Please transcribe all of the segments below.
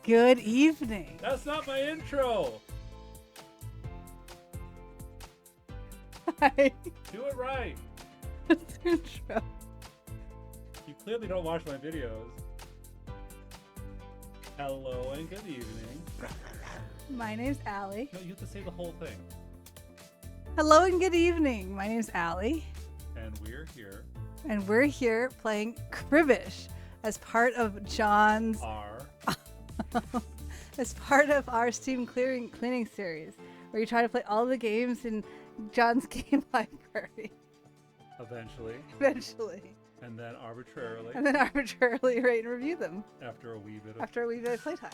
Good evening. That's not my intro. Hi. Do it right. Intro. You clearly don't watch my videos. Hello and good evening. My name's Allie. No, you have to say the whole thing. Hello and good evening. My name's Allie. And we're here. And we're here playing Cribbish as part of John's as part of our Steam cleaning series, where you try to play all the games in John's game library. Eventually. And then arbitrarily rate and review them after a wee bit of playtime.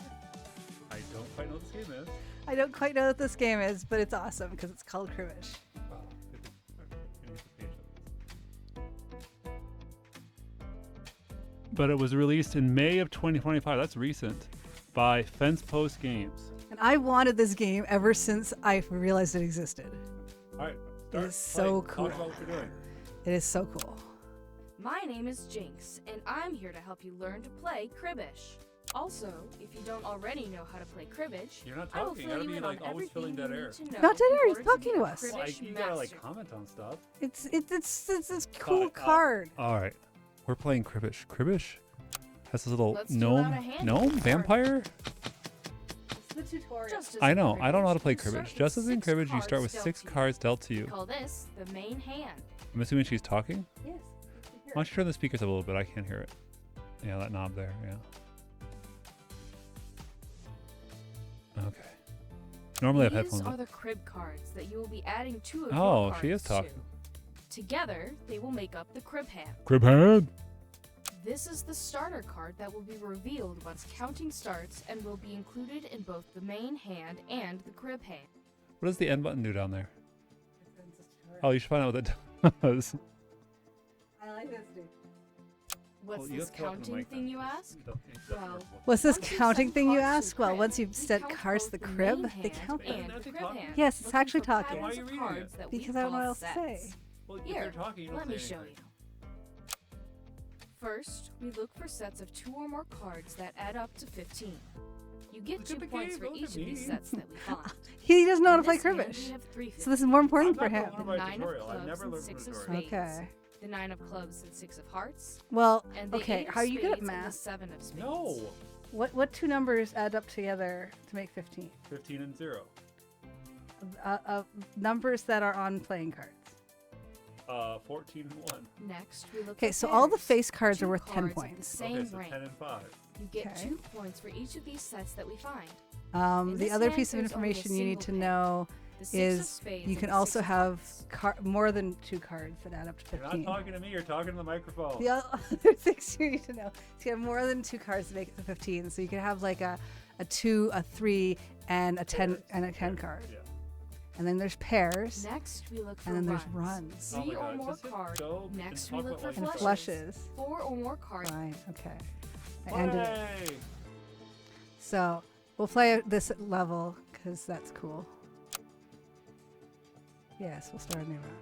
I don't quite know what this game is. I don't quite know what this game is, but it's awesome because it's called Cribbish. Oh, I need the page of this. But it was released in May of 2025. That's recent. By Fence Post Games. And I wanted this game ever since I realized it existed. All right. It is so cool. Talk about what you're doing. It is so cool. My name is Jinx, and I'm here to help you learn to play Cribbish. Also, if you don't already know how to play Cribbage, You're not I will talking. You fill gotta you be in like on always filling everything dead you air. need to know Not dead in air, he's order talking be to a us. Well, Cribbish you gotta like master. comment on stuff. It's this cool Oh. card. All right, we're playing Cribbish. Cribbish has this little Let's do it out of hand. vampire. It's the tutorial. Just as I in know. I don't know how to Cribbage, play you start Cribbage. with Just as in 6 Cribbage, you start with cards 6 dealt to cards dealt to you. you. We call this the main hand. I'm assuming she's talking. Yes. Why don't you turn the speakers up a little bit? I can't hear it. Yeah, that knob there. Yeah. Okay. Normally I have These headphones. are the crib cards that you will be adding two of Oh, your she is cards talking. to. Together, they will make up the crib hand. Crib hand. This is the starter card that will be revealed once counting starts and will be included in both the main hand and the crib hand. What does the end button do down there? Oh, you should find out what that does. I like this dude. What's Well, you this have to talk in the counting mic thing then. you ask? Well, What's this once you've counting sent thing you cards to ask? the Well, crib, once you've you sent count cards to both the the crib, main they hand count and them. the That's crib talking. hand, Yes, it's looking actually for talking. Why are patterns you of reading cards it? that we Because I don't know call what else to sets. say. Well, if Here, they're talking, you don't let me say show anything. you. First, we look for sets of 2 or more cards that add up to 15. You get Look 2 at the points game, for don't each look of at these me. sets that we find. He doesn't know how to In play this hand, we Cribbish. have 3 So this is more important I'm for not him. gonna The learn my 9 of tutorial. I've clubs never and learned from 6 of tutorial. spades. Okay. The 9 of clubs and 6 of hearts. Well, And the okay. 8 of How are you good at spades and the math? 7 of spades. No. What two numbers add up together to make 15? 15 and 0. Numbers that are on playing cards. 14 and 1. Next, we look Okay, for so all the pairs. face cards are 2 worth 10 cards of the points. same Okay, so rank. 10 and 5. You get Okay. 2 points for each of these sets that we find. In The this other hand, piece of there's only a information you need to single know The 6 of is spades you and can the also 6 of have hearts. more than 2 cards that add up to You're not 15. talking to me, you're talking to the microphone. The other things you need to know is you have more than 2 cards to make it to 15. So you can have like a 2, a 3, and a 10 and a 10 card. Yeah. And then there's pairs, Next, we look for and then there's runs. runs. Oh my 3 or God, more just hit cards. go and Next, talk we look about for life And flushes. flushes. 4 or more cards. Fine, okay. I ended it. Play! So we'll play this level because that's cool. Yes, we'll start a new round.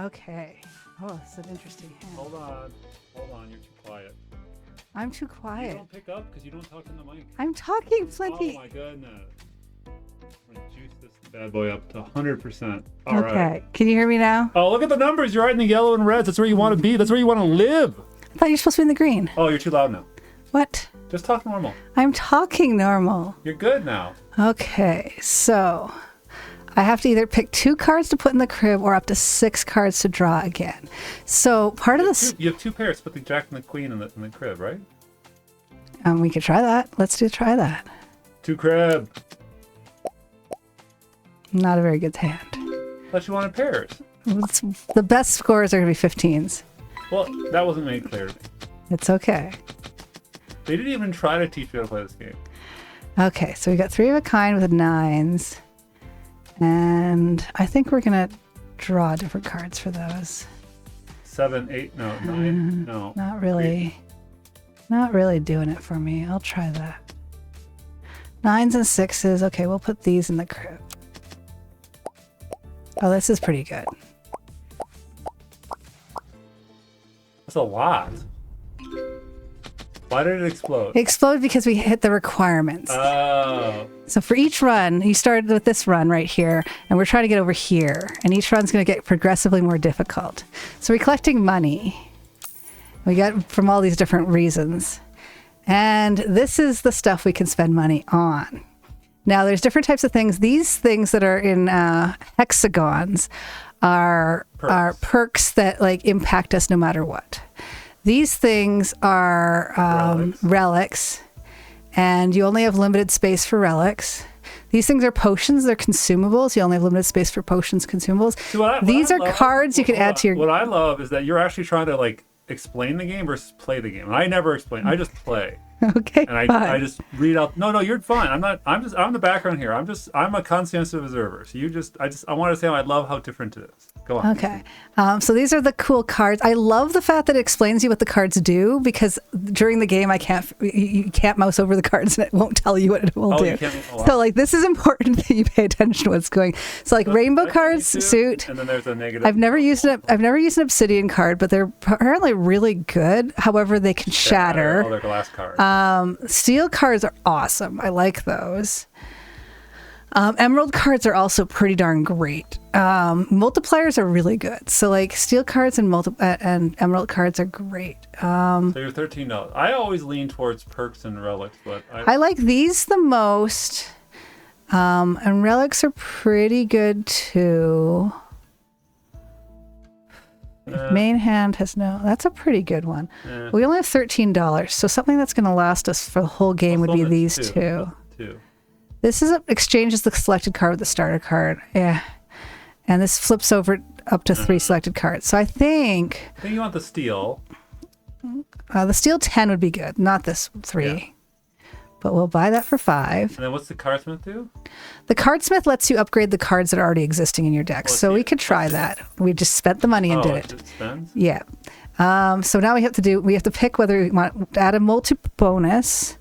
Okay. Oh, it's an interesting hand. Hold on, you're too quiet. I'm too You quiet. don't pick up because you don't talk in the mic. I'm talking Oh plenty. my goodness. I'm gonna juice this bad boy up to 100%. All right. Okay. Can you hear me now? Oh, look at the numbers. You're right in the yellow and reds. That's where you want to be. That's where you want to live. I thought you were supposed to be in the green. Oh, you're too loud now. What? Just talk normal. I'm talking normal. You're good now. Okay, so I have to either pick 2 cards to put in the crib or up to 6 cards to draw again. So part of this, You have 2 pairs. Put the jack and the queen in the crib, right? we could try that. Let's try that. 2 crib. Not a very good hand. Unless you wanted pairs. The best scores are going to be 15s. Well, that wasn't made clear to me. It's okay. They didn't even try to teach you how to play this game. Okay, so we got 3 of a kind with 9s. And I think we're going to draw different cards for those. 7, 8, no, 9, no. Not really. Not really doing it for me. I'll try that. 9s and 6s. Okay, we'll put these in the crib. Oh, this is pretty good. That's a lot. Why did it explode? It exploded because we hit the requirements. Oh. So for each run, you started with this run right here, and we're trying to get over here. And each run's going to get progressively more difficult. So we're collecting money. We got from all these different reasons. And this is the stuff we can spend money on. Now, there's different types of things. These things that are in hexagons are perks that like impact us no matter what. These things are relics, and you only have limited space for relics. These things are potions. They're consumables. You only have limited space for potions, consumables. These are cards you can add to your... What I love is that you're actually trying to like explain the game versus play the game. And I never explain. I just play. Okay, and I just read out. No, you're fine. I'm the background here. I'm a conscientious observer. So I want to say I love how different it is. Go on. Okay. So these are the cool cards. I love the fact that it explains you what the cards do, because during the game you can't mouse over the cards and it won't tell you what it will do. So like this is important that you pay attention to what's going. So like rainbow cards suit. And then there's a negative. I've never used an obsidian card, but they're apparently really good. However, they can shatter. Oh, they're glass cards. Steel cards are awesome. I like those. Emerald cards are also pretty darn great. Multipliers are really good. So like steel cards and emerald cards are great. So you're $13. I always lean towards perks and relics, but I like these the most. And relics are pretty good too. Main hand has that's a pretty good one. We only have $13, so something that's going to last us for the whole game would be these two. This is exchanges the selected card with the starter card. Yeah. And this flips over up to 3 selected cards. So I think you want the steel. The steel 10 would be good, not this 3. Yeah. But we'll buy that for 5. And then what's the cardsmith do? The cardsmith lets you upgrade the cards that are already existing in your deck. So we could try that. We just spent the money and did it. Yeah. So now we have to pick whether we want to add a multi bonus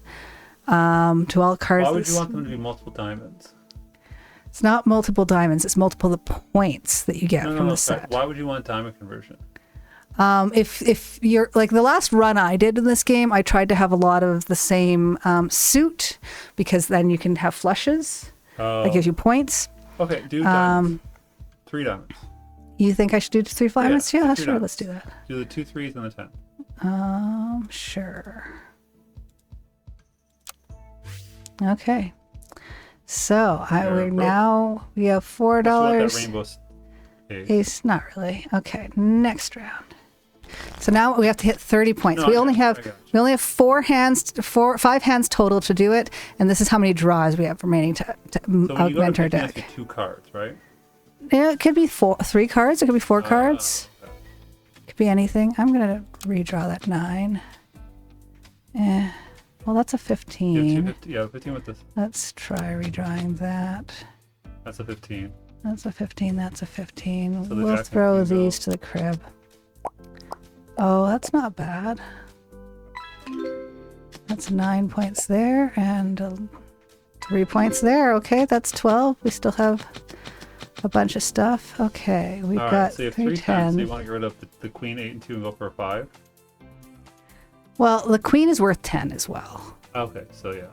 to all cards. Why would you want them to be multiple diamonds? It's not multiple diamonds. It's multiple the points that you get from the set. Why would you want diamond conversion? If you're like the last run I did in this game, I tried to have a lot of the same suit, because then you can have flushes. That gives you points. Okay, do diamonds. 3 diamonds. You think I should do 3 diamonds? Yeah, sure. Diamonds. Let's do that. Do the 2 3s and the 10. Sure. Okay. So we have $4. Rainbow ace. Not really. Okay, next round. So now we have to hit 30 points. We only have 5 hands total to do it, and this is how many draws we have remaining to augment our deck. So 2 cards, right? Yeah, it could be 3 cards. It could be 4 cards. Okay. It could be anything. I'm gonna redraw that 9. Well, that's a 15. 15 with this. Let's try redrawing that. That's a 15. That's a 15. That's a 15. So we'll throw these to the crib. Oh, that's not bad. That's 9 points there and 3 points there. Okay, that's 12. We still have a bunch of stuff. Okay, we've got so you have 3 10s. So you want to get rid of the queen 8 and 2 and go for a 5? Well, the queen is worth 10 as well. Okay, so yeah.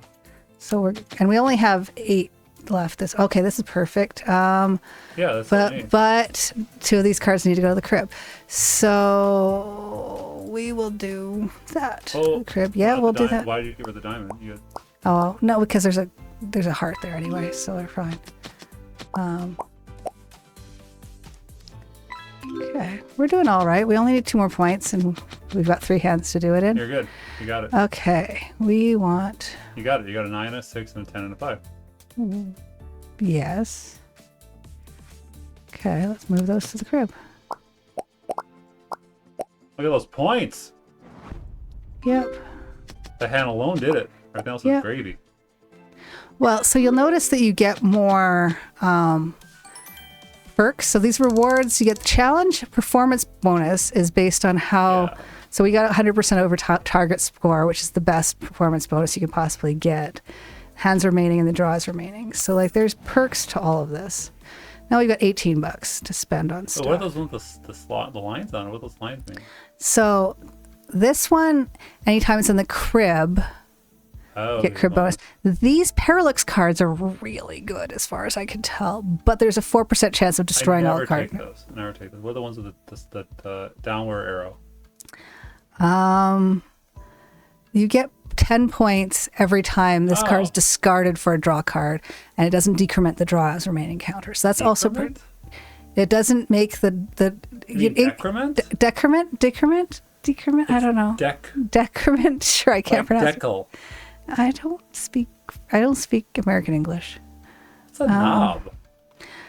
So we only have 8 left. This is perfect. That's but 2 of these cards need to go to the crib, so we will do that. The crib. Yeah, we'll do that. Why did you give her the diamond? Oh no, because there's a heart there anyway, so they're fine. Okay, we're doing all right. We only need 2 more points, and we've got 3 hands to do it in. You're good. You got it. Okay, we want. You got it. You got a 9, a 6, and a 10, and a 5. Yes. Okay, let's move those to the crib. Look at those points. Yep. The hand alone did it. Everything else is gravy. Well, so you'll notice that you get more perks. So these rewards, you get the challenge performance bonus is based on how. Yeah. So we got 100% over target score, which is the best performance bonus you can possibly get. Hands remaining and the draws remaining. So like there's perks to all of this. Now we've got $18 to spend on stuff. So what are those with the lines on? What do those lines mean? So this one, anytime it's in the crib, Oh, get crib bonus. These Parallax cards are really good as far as I can tell, but there's a 4% chance of destroying all the cards. I never take those. What are the ones with the downward arrow? You get 10 points every time this card's discarded for a draw card, and it doesn't decrement the draw as remaining counters. So that's also Decrement? it doesn't make the Decrement? Decrement? I don't know. Decrement? Sure, I can't pronounce it. Decal. I don't speak American English. It's a knob.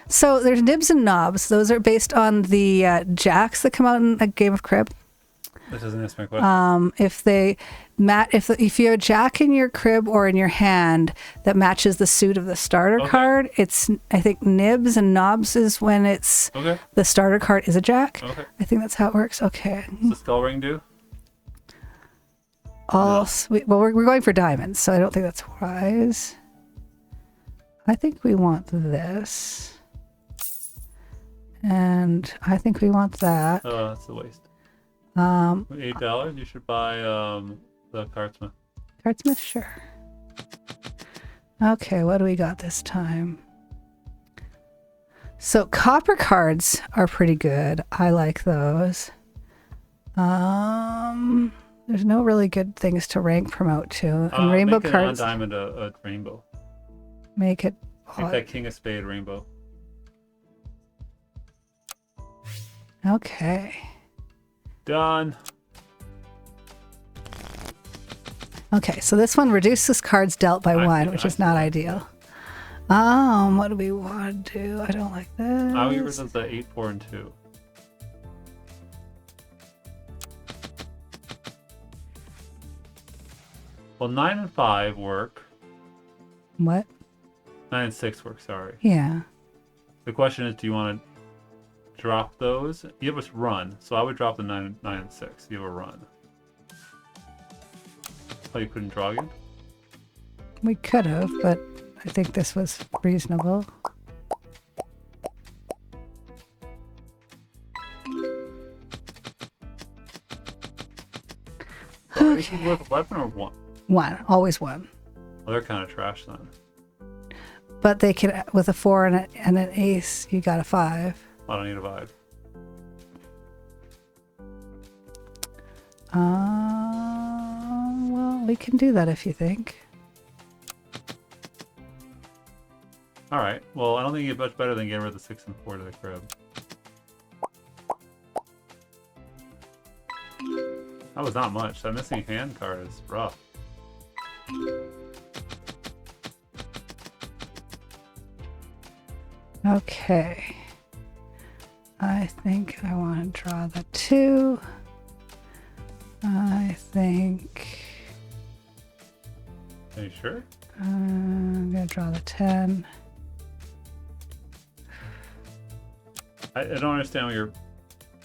So there's nibs and knobs. Those are based on the jacks that come out in a game of crib. This doesn't answer my question. If you have a jack in your crib or in your hand that matches the suit of the starter card, it's, I think, nibs, and knobs is when it's the starter card is a jack. Okay. I think that's how it works. Okay. Does the skull ring do? We're going for diamonds, so I don't think that's wise. I think we want this. And I think we want that. Oh, that's a waste. $8. You should buy the cardsmith. Cardsmith, sure. Okay, what do we got this time? So copper cards are pretty good. I like those. There's no really good things to rank promote to. And rainbow make cards. Make a non-diamond a rainbow. Make it. Make that king of spade rainbow. Okay. Done. Okay, so this one reduces cards dealt by one, which is not ideal. What do we want to do? I don't like this. I would get rid of the 8, 4, and 2. Well, 9 and 5 work. What? 9 and 6 work, sorry. Yeah. The question is, do you want to drop those? You have a run, so I would drop the 9 and 6. You have a run. Oh, you couldn't draw again? We could have, but I think this was reasonable. Okay. Is it worth 11 or 1? 1. Always 1. Well, they're kind of trash then. But they can, with a 4 and an ace, you got a 5. I don't need a 5. Well, we can do that if you think. All right. Well, I don't think you get much better than getting rid of the 6 and 4 to the crib. That was not much. That missing hand card is rough. Okay. I think I want to draw the 2. I think... Are you sure? I'm going to draw the 10. I don't understand your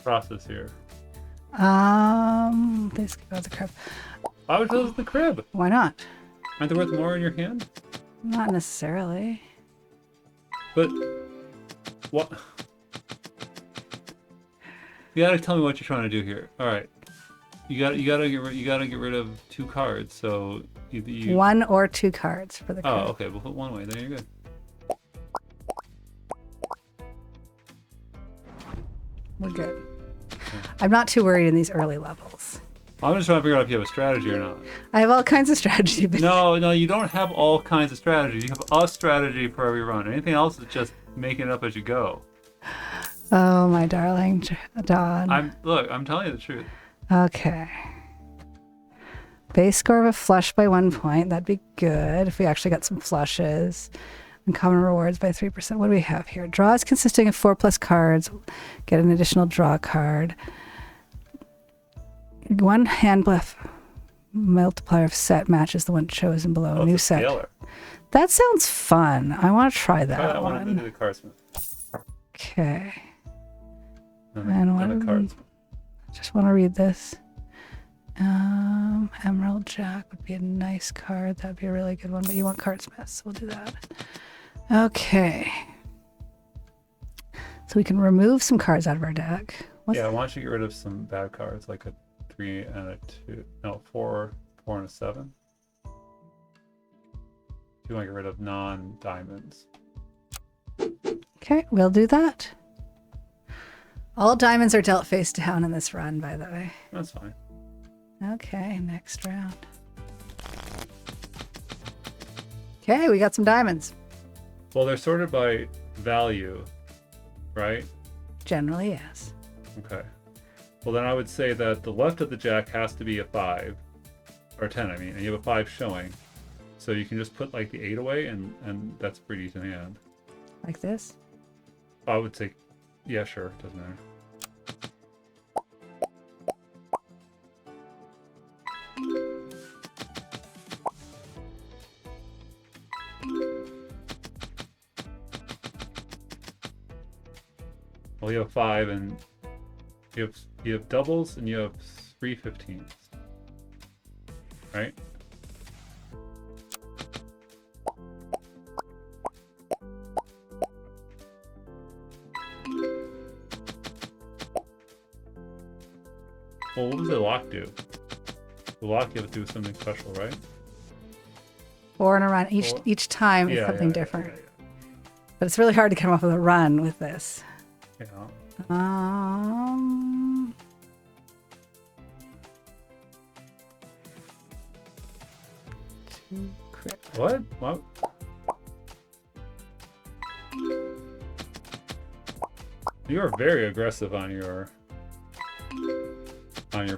process here. This could go to the crib. Why would those the crib? Why not? Aren't they worth more in your hand? Not necessarily. But what? You gotta tell me what you're trying to do here. All right, you gotta get rid of 2 cards. So you 1 or 2 cards for the crib. Oh, okay. We'll put 1 away. Then you're good. We're good. I'm not too worried in these early levels. I'm just trying to figure out if you have a strategy or not. I have all kinds of strategy. But No, you don't have all kinds of strategies. You have a strategy for every run. Anything else is just making it up as you go. Oh, my darling Dawn. I'm telling you the truth. Okay. Base score of a flush by 1 point. That'd be good if we actually got some flushes. And common rewards by 3%. What do we have here? Draws consisting of 4+ cards. Get an additional draw card. 1 hand bluff multiplier of set matches the one chosen below. Oh, New it's a set. scalar. That sounds fun. I want to try that, Try that one. one. And do the cardsmith. Okay. And what the do cards. Just want to read this. Emerald Jack would be a nice card. That'd be a really good one, but you want cardsmiths, so we'll do that. Okay. So we can remove some cards out of our deck. Yeah, why don't you get rid of some bad cards, like a 3 and a 2. No, 4, 4 and a 7. You want to get rid of non-diamonds. Okay, we'll do that. All diamonds are dealt face down in this run, by the way. That's fine. Okay, next round. Okay, we got some diamonds. Well, they're sorted by value, right? Generally, yes. Okay. Well, then I would say that the left of the jack has to be a 5. Or 10, I mean. And you have a 5 showing. So you can just put like the 8 away, and that's pretty easy to hand. Like this? I would say, yeah, sure. Doesn't matter. Well, you have 5, and you have doubles, and you have 3 15s, right? Well, what does the lock do? The lock, you have to do something special, right? 4 in a run. Each time is something different. But it's really hard to come up with a run with this. Yeah. Two crib. What? You are very aggressive on your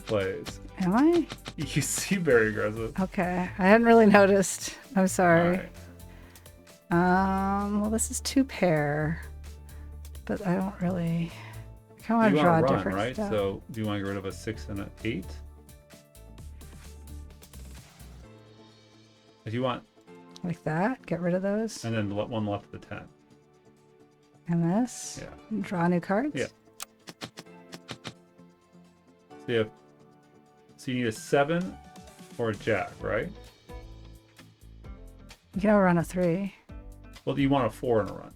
plays. Am I? You seem very aggressive. Okay, I hadn't really noticed. I'm sorry. All right. Well, this is 2 pair, but I don't really. I kind of want You to draw want to run, different right? stuff. So do you want to get rid of a 6 and an 8? If you want, Like that. Get rid of those. and then one left of the 10. And this. Yeah. And draw new cards. Yeah. So you need a 7 or a jack, right? You can have a run of 3. Well, you want a 4 in a run.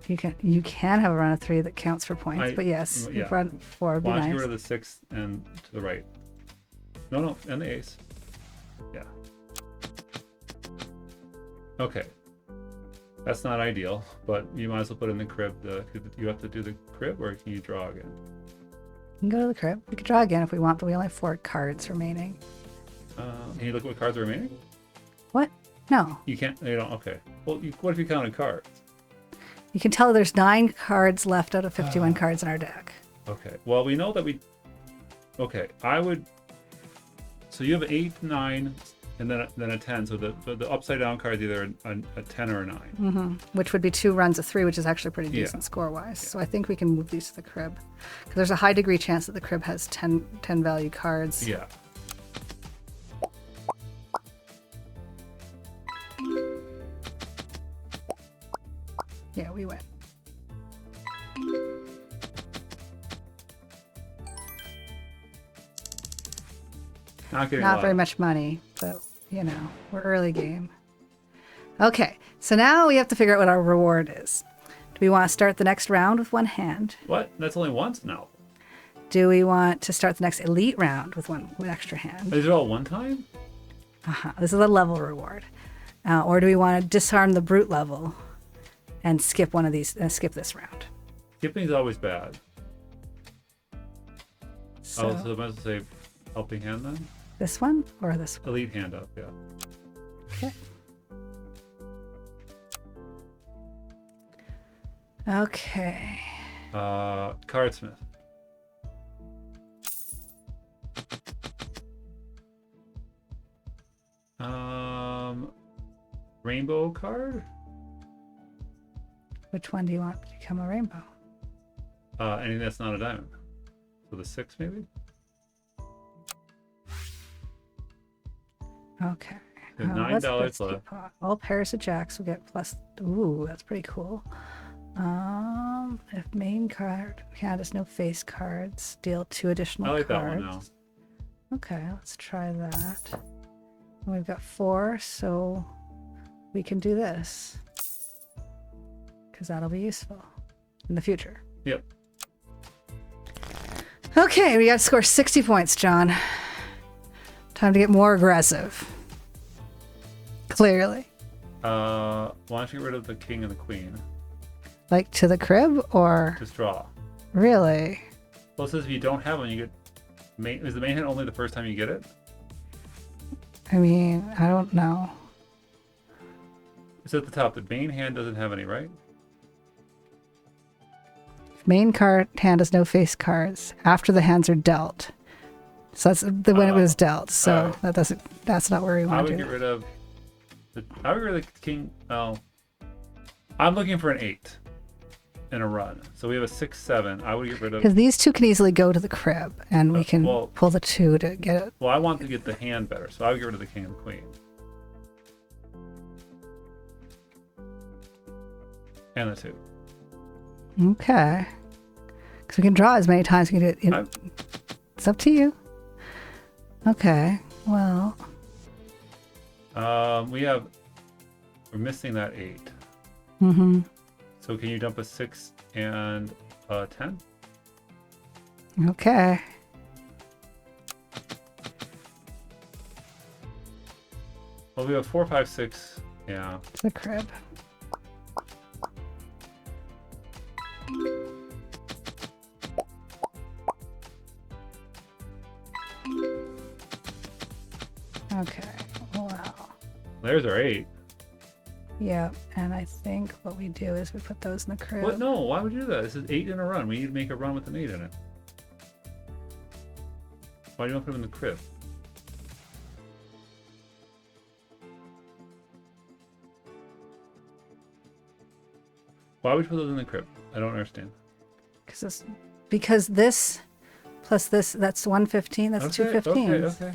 You can have a run of 3 that counts for points, but yes, yeah. run 4 would be Why don't nice. you get rid of the 6 and to the right? No, and the ace. Yeah. Okay. That's not ideal, but you might as well put in the crib. You have to do the crib, or can you draw again? You can go to the crib. We could draw again if we want, but we only have 4 cards remaining. Can you look at what cards are remaining? What? No. You can't. You don't. Okay. Well, what if you counted cards? You can tell there's 9 cards left out of 51 cards in our deck. Okay. Well, we know that we. Okay. I would. So you have 8, 9, and then a 10. So the upside down card is either a 10 or a 9. Which would be 2 runs of 3, which is actually pretty decent score-wise. So I think we can move these to the crib. Because there's a high degree chance that the crib has 10 value cards. Yeah. Yeah, we win. Not getting Not very much money, but, you know, we're early game. Okay, so now we have to figure out what our reward is. Do we want to start the next round with 1 hand? What? That's only once now. Do we want to start the next elite round with one extra hand? Is it all one time? This is a level reward. Or do we want to disarm the brute level and skip one of these? Skip this round. Skipping is always bad. So, So I might as well say helping hand then? this one or this one? Elite hand up, yeah. Okay. Okay. Cardsmith. Rainbow card? Which one do you want to become a rainbow? Anything that's not a diamond. So the 6 maybe? Okay. There's Let's $9 keep left. all pairs of jacks will get plus. Ooh, that's pretty cool. If main card has no face cards, deal 2 additional I like cards. that one now. Okay, let's try that. And we've got 4, so we can do this because that'll be useful in the future. Yep. Okay, we got to score 60 points, John. Time to get more aggressive. Clearly. Why don't you get rid of the king and the queen? Like to the crib or? Just draw. Really? Well, it says if you don't have one, you get main. Is the main hand only the first time you get it? I mean, I don't know. It's at the top. The main hand doesn't have any, right? Main card hand has no face cards after the hands are dealt. So that's when it was dealt. So that's not where we I want would to get do rid of I would get rid of the king. Oh, I'm looking for an 8 in a run. So we have a 6, 7. I would get rid of. Because these two can easily go to the crib, and we can well, pull the 2 to get it. Well, I want to get the hand better, so I would get rid of the king and the queen. And the 2. Okay. Because we can draw as many times as we can do it. It's up to you. Okay. Well. We're missing that 8. Mm-hmm. So can you dump a 6 and a 10? Okay. Well, we have 4, 5, 6. Yeah. To the crib. Okay. Wow. There's our 8. Yeah, and I think what we do is we put those in the crib. What? No, why would you do that? This is 8 in a run. We need to make a run with an 8 in it. Why do you want to put them in the crib? Why would you put those in the crib? I don't understand. Because this plus this, that's 115, that's 215. Okay.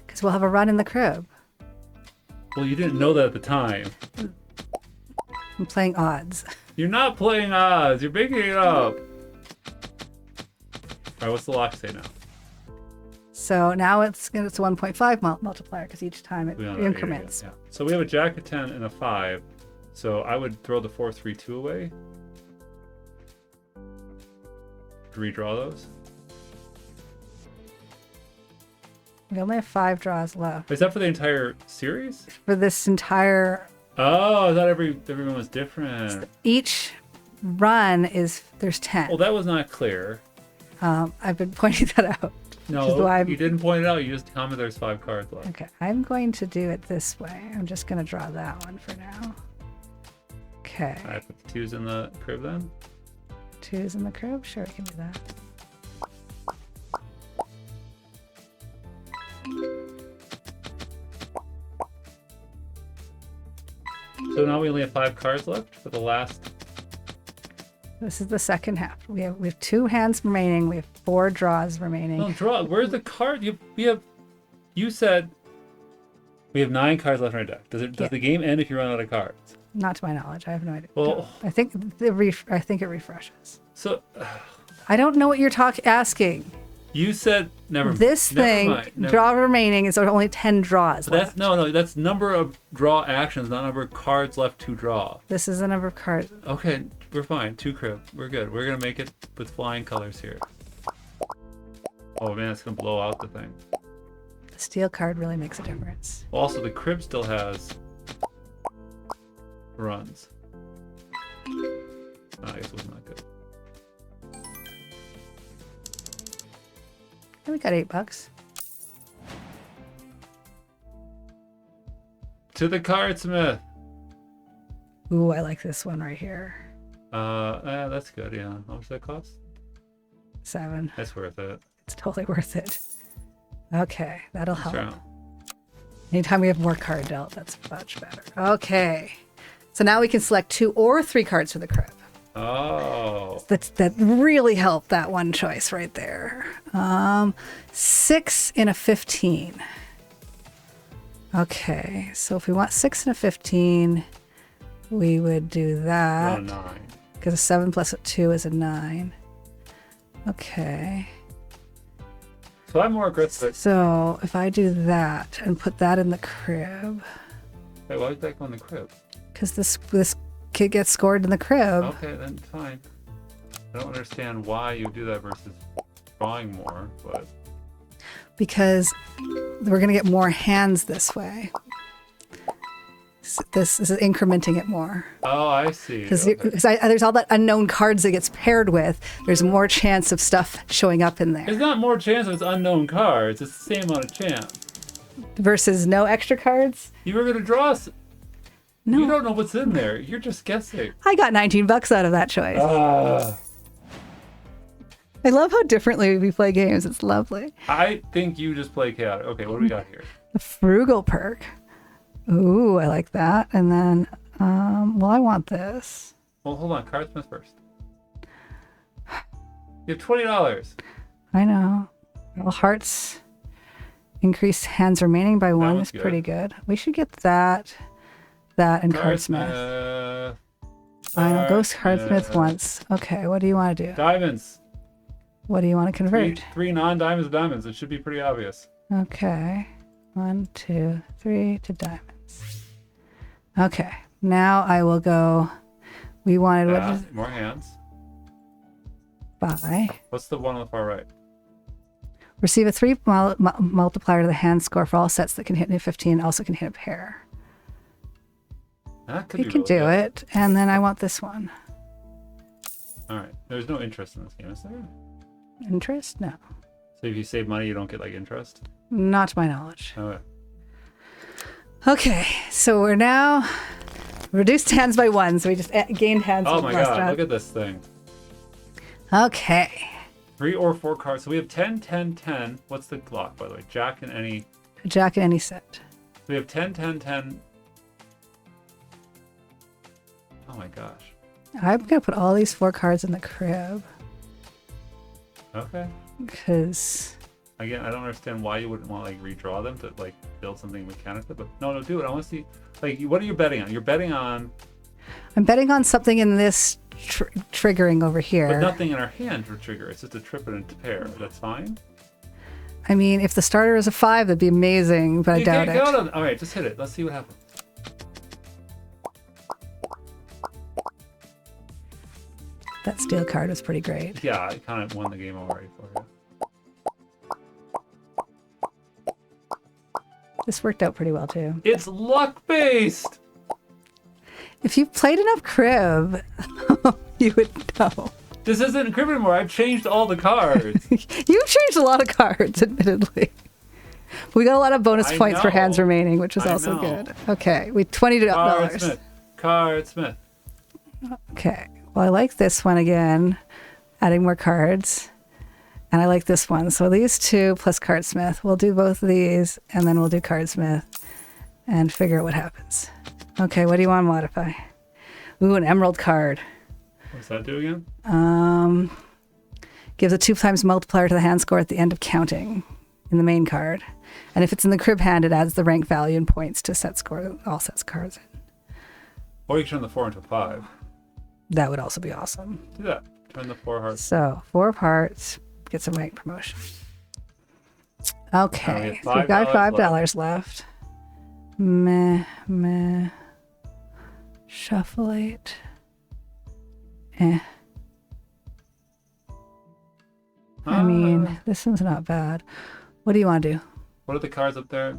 Because we'll have a run in the crib. Well, you didn't know that at the time. I'm playing odds. You're not playing odds. You're making it up. All right, what's the lock say now? So now it's a 1.5 multiplier because each time it We don't know increments. Yeah. So we have a jack, a 10, and a 5. So I would throw the 4, 3, 2 away. Redraw those. We only have 5 draws left Is that for the entire series? for this entire. Oh, I thought everyone was different. Each run there's 10. Well, that was not clear. I've been pointing that out. No, you didn't point it out. You just commented there's 5 cards left. Okay, I'm going to do it this way. I'm just going to draw that one for now. Okay. I put the 2s in the crib then. 2's in the crib? Sure, we can do that. So now we only have 5 cards left for the last. This is the second half. We have 2 hands remaining. We have 4 draws remaining. No, draw. Where's the card? You said we have 9 cards left in our deck. Does the game end if you run out of cards? Not to my knowledge. I have no idea. Well, I think it refreshes. So I don't know what you're asking. you said never. This never thing, mind, never- draw remaining, is only 10 draws That's left. no. That's number of draw actions, not number of cards left to draw. This is the number of cards. Okay, we're fine. 2 crib. We're good. We're gonna make it with flying colors here. Oh man, it's gonna blow out the thing. The steel card really makes a difference. Well, also, the crib still has runs. Oh, I guess it wasn't that good. And we got $8. To the cardsmith. Ooh, I like this one right here. That's good. Yeah. How much does that cost? 7. That's worth it. It's totally worth it. Okay, that'll help. Sure. Anytime we have more card dealt, that's much better. Okay. So now we can select 2 or 3 cards for the crib. Oh. That really helped that one choice right there. 6 in a 15. Okay, so if we want 6 in a 15, we would do that. 9. Because a 7 plus a 2 is a 9. Okay. So I'm more aggressive. So if I do that and put that in the crib, Wait, why would that go in the crib? because this kid gets scored in the crib. Okay, then fine. I don't understand why you do that versus drawing more, but Because we're going to get more hands this way. This is incrementing it more. oh, I see. Because Okay. there's all that unknown cards that gets paired with. There's more chance of stuff showing up in there. It's not more chance if it's unknown cards. It's the same amount of chance. Versus no extra cards? You were gonna draw. No. You don't know what's in there. You're just guessing. I got $19 out of that choice. Ah. I love how differently we play games. It's lovely. I think you just play chaotic. Okay, what do we got here? The frugal perk. Ooh, I like that. And then, well, I want this. Well, hold on. Cardsmith first. You have $20. I know. Well, hearts increase hands remaining by one one's is pretty good. good. We should get that, and cardsmith. I know. Go cardsmith once. Okay, what do you want to do? Diamonds. What do you want to convert? Three non-diamonds of diamonds. It should be pretty obvious. Okay. 1, 2, 3 to diamonds. Okay. Now I will go. We wanted what is More hands. buy. What's the one on the far right? Receive a 3 multiplier to the hand score for all sets that can hit a 15. Also can hit a pair. That could You be can really do good. it. And then I want this one. All right. There's no interest in this game, is there? Interest? No. So if you save money, you don't get like interest. Not to my knowledge. Okay. Okay, so we're now reduced hands by 1, so we just gained hands. Oh with my less god! round. Look at this thing. Okay, 3 or 4 cards. So we have 10, 10, 10. What's the block, by the way? Jack and any. Jack in any set. We have 10, 10, 10. Oh my gosh. I'm gonna put all these 4 cards in the crib Okay. because Again, I don't understand why you wouldn't want to like redraw them to like build something mechanically, but no, do it. I want to see like what are you betting on? You're betting on, I'm betting on something in this triggering over but here. nothing in our hand to trigger. It's just a trip and a pair. That's fine. I mean, if the starter is a 5, that'd be amazing, but I You doubt can't it. count on. All right, just hit it. Let's see what happens. That steel card was pretty great. Yeah, I kind of won the game already for you. This worked out pretty well too. It's luck based. If you've played enough crib, you would know. This isn't Cribbage anymore. I've changed all the cards. You've changed a lot of cards, admittedly. But we got a lot of bonus I points for know. hands remaining, which was I also know. good. Okay, we $20. Cardsmith. Cardsmith. Okay, well, I like this one again, adding more cards. And I like this one. So these 2 plus cardsmith. We'll do both of these, and then we'll do cardsmith and figure out what happens. Okay, what do you want to modify? Ooh, an emerald card. What's that do again? Gives a 2 times multiplier to the hand score at the end of counting in the main card. And if it's in the crib hand, it adds the rank value and points to set score, all sets cards in. Or you can turn the 4 into a 5. That would also be awesome. Do that. Turn the 4 hearts. So 4 parts, get some rank promotion. Okay, we have so we've got $5 $5 left. Meh. Shuffleate. I mean, this one's not bad. What do you want to do? What are the cards up there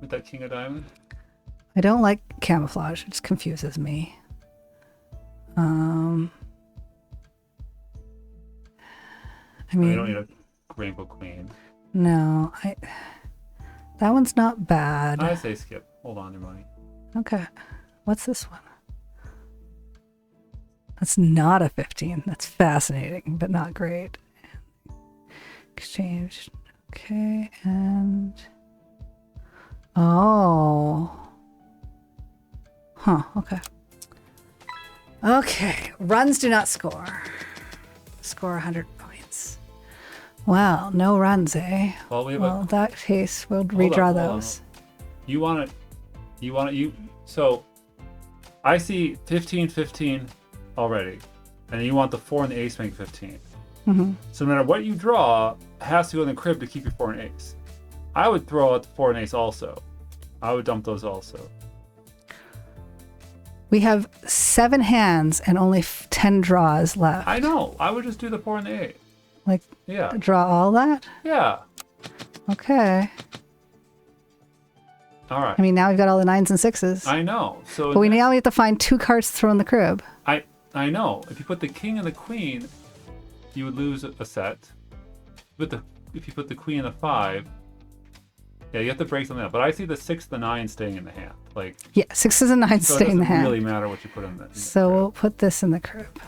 with that King of Diamonds? I don't like camouflage. It just confuses me. I You mean, don't need a Rainbow Queen. no, that one's not bad. I say skip. Hold on your money. Okay. What's this one? That's not a 15. That's fascinating, but not great. Exchange. Okay, and... Oh. Huh, okay. Okay, runs do not score. Score 100 points. Well, no runs, eh? Well, we have Well, in that case, we'll Hold redraw on, hold on. those. So I see 15, 15 already. And you want the 4 and the ace make 15. Mm-hmm. So no matter what you draw, has to go in the crib to keep your 4 and ace. I would throw out the 4 and ace also. I would dump those also. We have 7 hands and only 10 draws left. I know. I would just do the 4 and the 8. Like, Yeah. draw all that? Yeah. Okay. All right. I mean, now we've got all the 9s and 6s. I know. So But now we have to find 2 cards to throw in the crib. I know. If you put the king and the queen, you would lose a set. But if you put the queen and the 5, yeah, you have to break something up. But I see the 6, the 9 staying in the hand. Like, Yeah, 6s and 9s so stay it in the doesn't hand. really matter what you put in the So crib. we'll put this in the crib.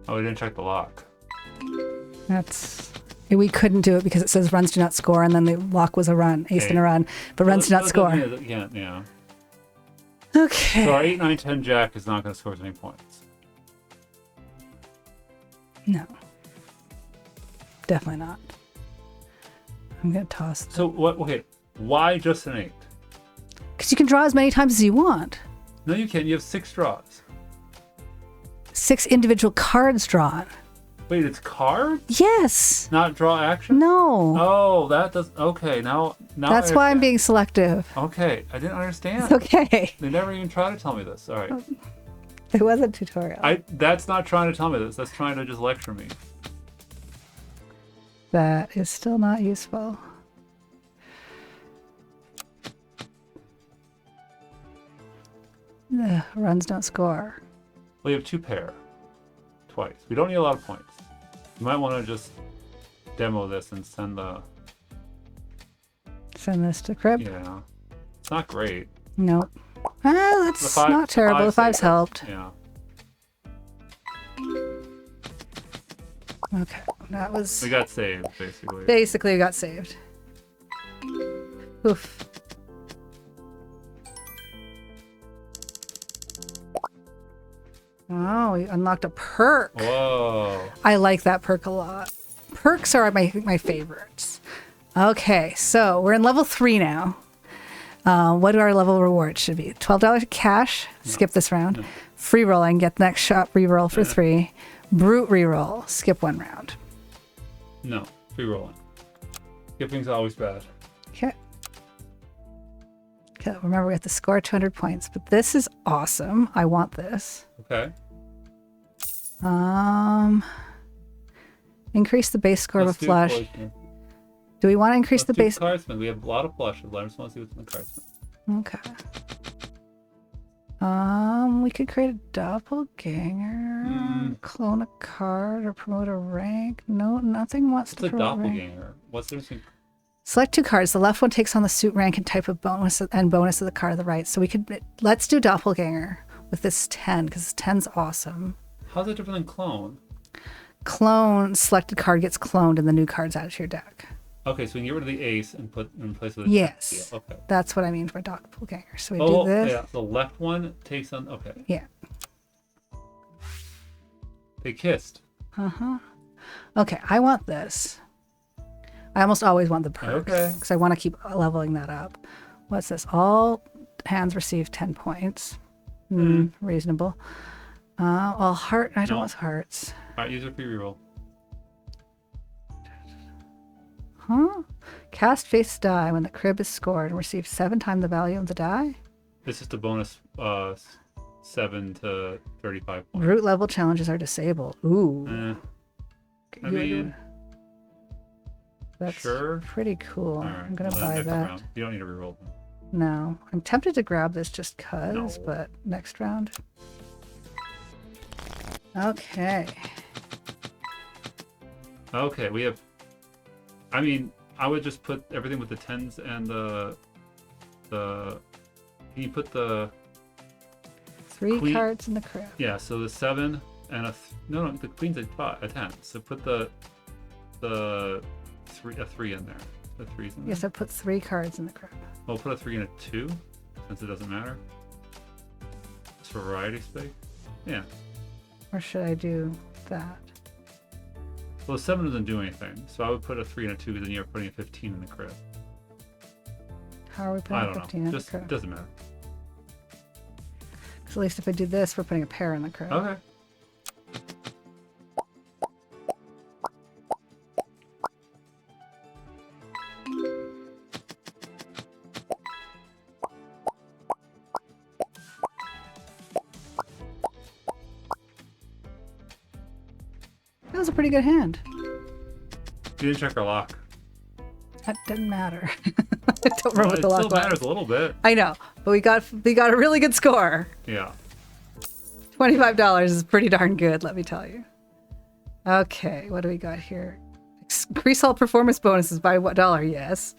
Oh, we didn't check the lock. We couldn't do it because it says runs do not score, and then the lock was a run, ace and a run, but runs do not score. Yeah. Okay. So our 8, 9, 10 jack is not going to score as many points. No. Definitely not. I'm going to toss. So what? Okay, why just an 8? Because you can draw as many times as you want. No, you can't. You have 6 draws. 6 individual cards drawn. Wait, it's cards? Yes. Not draw action? No. Oh, that does. Okay, now. That's why I'm being selective. Okay, I didn't understand. It's okay. They never even tried to tell me this. All right. It was a tutorial. That's not trying to tell me this. That's trying to just lecture me. That is still not useful. Ugh, runs don't score. Well, you have 2 pair. Twice. We don't need a lot of points. You might want to just demo this and send this to crib. Yeah. It's not great. Nope. That's The not terrible. The 5's saved. helped. Yeah. Okay. That was... We got saved, basically. Basically, we got saved. Oof. Oh, we unlocked a perk. Whoa. I like that perk a lot. Perks are my favorites. Okay, so we're in level 3 now. What do our level rewards should be? $12 cash. Skip this round. No. Free rolling. Get the next shot. Reroll for 3. Brute reroll. Skip 1 round. No. Free rolling. Skipping's always bad. Okay. Remember, we have to score 200 points, but this is awesome. I want this. Okay. Increase the base score of a Let's do flush. poison. Do we want to increase Let's the do base? Cardsman. We have a lot of flushes. I just want to see what's in the Cardsman. Okay. We could create a doppelganger, clone a card, or promote a rank. No, nothing wants What's to a promote rank. doppelganger? What's the difference? Select 2 cards. The left one takes on the suit, rank, and type of bonus, and bonus of the card of the right. So we could let's do doppelganger with this 10 because 10's awesome. How's it different than clone? Clone, selected card gets cloned, and the new card's added to your deck. Okay, so we can get rid of the ace and put in place of the Yes. Yeah, okay. That's what I mean by doppelganger. So we do this. Yeah. The left one takes on. Okay. Yeah. They kissed. Okay, I want this. I almost always want the perks. Okay. Because I want to keep leveling that up. What's this? All hands receive 10 points. Reasonable. Well, heart. I don't No. want hearts. All right, use a free reroll. Huh? Cast face die when the crib is scored and receive 7 times the value of the die. It's just a bonus 7 to 35 points. Root level challenges are disabled. Ooh. I mean, that's sure. pretty cool. All right, I'm going to well, buy next that. round. You don't need to reroll them. No. I'm tempted to grab this just because, No. but next round. Okay. Okay, we have. I mean, I would just put everything with the 10s and the. Can you put the? 3 Queen- cards in the crib. Yeah, so the 7 and no, the queen's a 10. So put the 3 in there. The 3's in there. Yes, I put 3 cards in the crib. We'll put a 3 and a 2, since it doesn't matter. Just for variety's sake. Yeah. Or should I do that? Well, the 7 doesn't do anything, so I would put a 3 and a 2, because then you're putting a 15 in the crib. How are we I putting don't 15 know. in Just the crib? doesn't matter. 'Cause at least if I do this, we're putting a pair in the crib. Okay. was a pretty good hand. You didn't check our lock. That didn't matter. I don't remember what the lock It still was. matters a little bit. I know, but we got a really good score. Yeah. $25 is pretty darn good, let me tell you. Okay, what do we got here? Increase all performance bonuses by what dollar? Yes.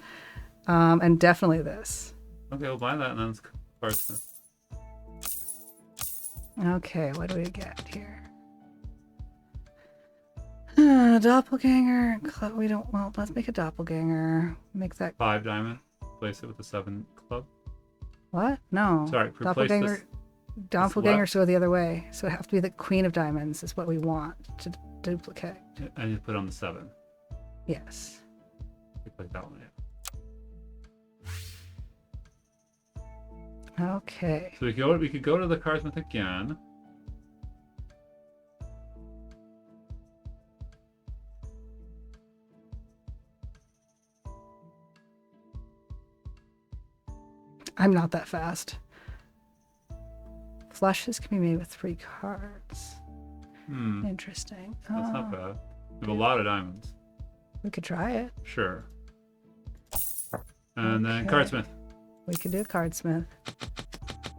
And definitely this. Okay, we'll buy that and then it's Cardsmith. Okay, what do we get here? Doppelganger. We don't. Well, let's make a doppelganger. Make that. 5 diamond. Replace it with a 7 club. What? No. Sorry, replace doppelganger. this. Doppelgangers go the other way, so it have to be the queen of diamonds. Is what we want to duplicate. And you put on the 7. Yes. Replace that one. Yeah. Okay. So we could go to the Cardsmith again. I'm not that fast. Flushes can be made with 3 cards. Interesting. That's not bad. We have a lot of diamonds. We could try it. Sure. And then Okay. Cardsmith. We could do a cardsmith.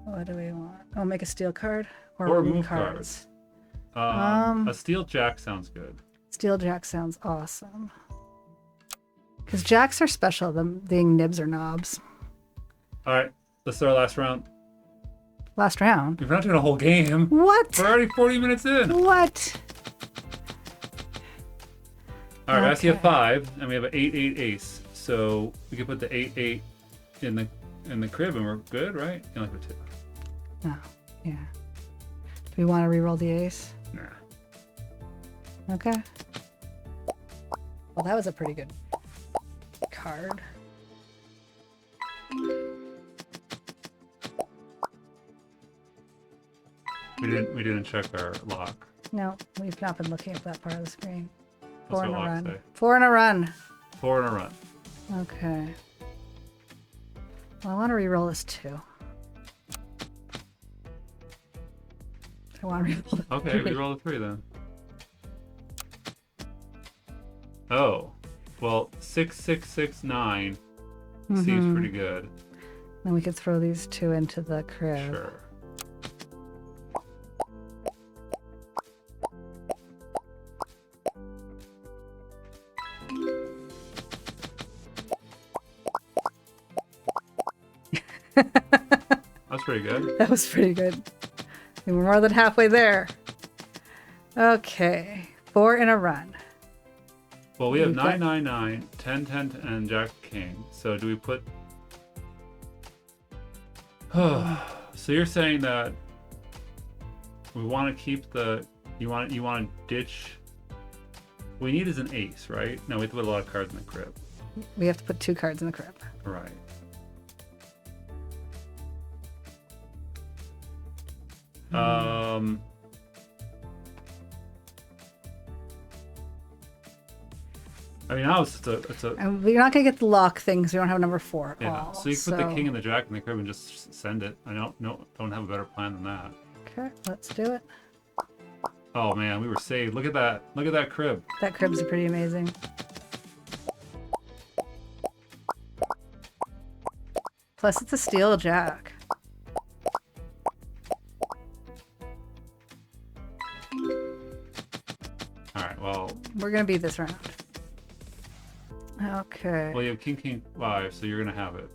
What do we want? Oh, make a steel card or Or remove move cards. A steel jack sounds good. Steel jack sounds awesome. Because jacks are special, them being nibs or knobs. All right, let's start our last round. Last round. We're not doing a whole game. What? We're already 40 minutes in. What? All right, I see a Okay. 5, and we have an 8-8 ace. So we can put the 8-8 in the crib, and we're good, right? You only put 2. No. Yeah. Do we want to re-roll the ace? Nah. Okay. Well, that was a pretty good card. We didn't check our lock. No, we've not been looking at that part of the screen. What's 4 our in a lock run. say? 4 in a run. 4 in a run. Okay. Well, I want to re-roll this too. I want to re-roll the Okay, we three. roll a 3 then. Oh, well, 6, 6, 6, 9 seems pretty good. Then we could throw these 2 into the crib. Sure. That's pretty good. That was pretty good. We were more than halfway there. Okay. 4 in a run. Well, we have We've 9, got- 9, 9, 10, 10, and Jack King. So do we put... So you're saying that we want to keep the... You want to ditch... What we need is an ace, right? No, we have to put a lot of cards in the crib. We have to put 2 cards in the crib. Right. I mean, now it's a And we're not going to get the lock thing because we don't have number 4 at yeah. all. So you can put the king and the jack in the crib and just send it. I don't have a better plan than that. Okay, let's do it. Oh man, we were saved. Look at that. Look at that crib. That crib's pretty amazing. Plus, it's a steel jack. All right. Well, We're going to beat this round. Okay. you have king, king, 5, so you're gonna have it.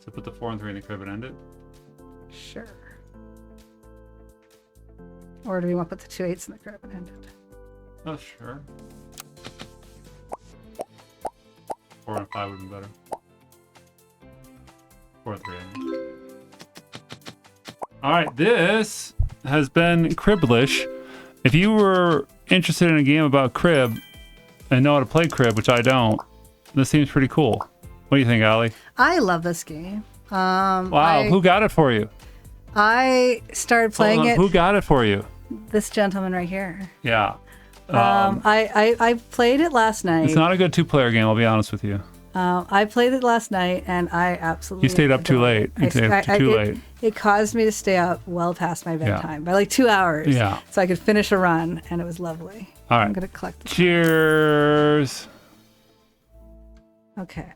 So put the 4 and 3 in the crib and end it. Sure. Or do we want to put the 2 8s in the crib and end it? Oh sure. 4 and 5 would be better. 4 and 3. I mean. All right, this has been Cribbish. If you were interested in a game about crib and know how to play crib, which I don't, this seems pretty cool. What do you think, Allie? I love this game. Wow, who got it for you? I started playing Hold on, it. who got it for you? This gentleman right here. Yeah. I played it last night. It's not a good 2-player game, I'll be honest with you. I played it last night, and I absolutely. You stayed up too adore late. it. You stayed up too late. It caused me to stay up well past my bedtime by like 2 hours. Yeah. So I could finish a run, and it was lovely. All I'm right. gonna collect. Cheers. Okay.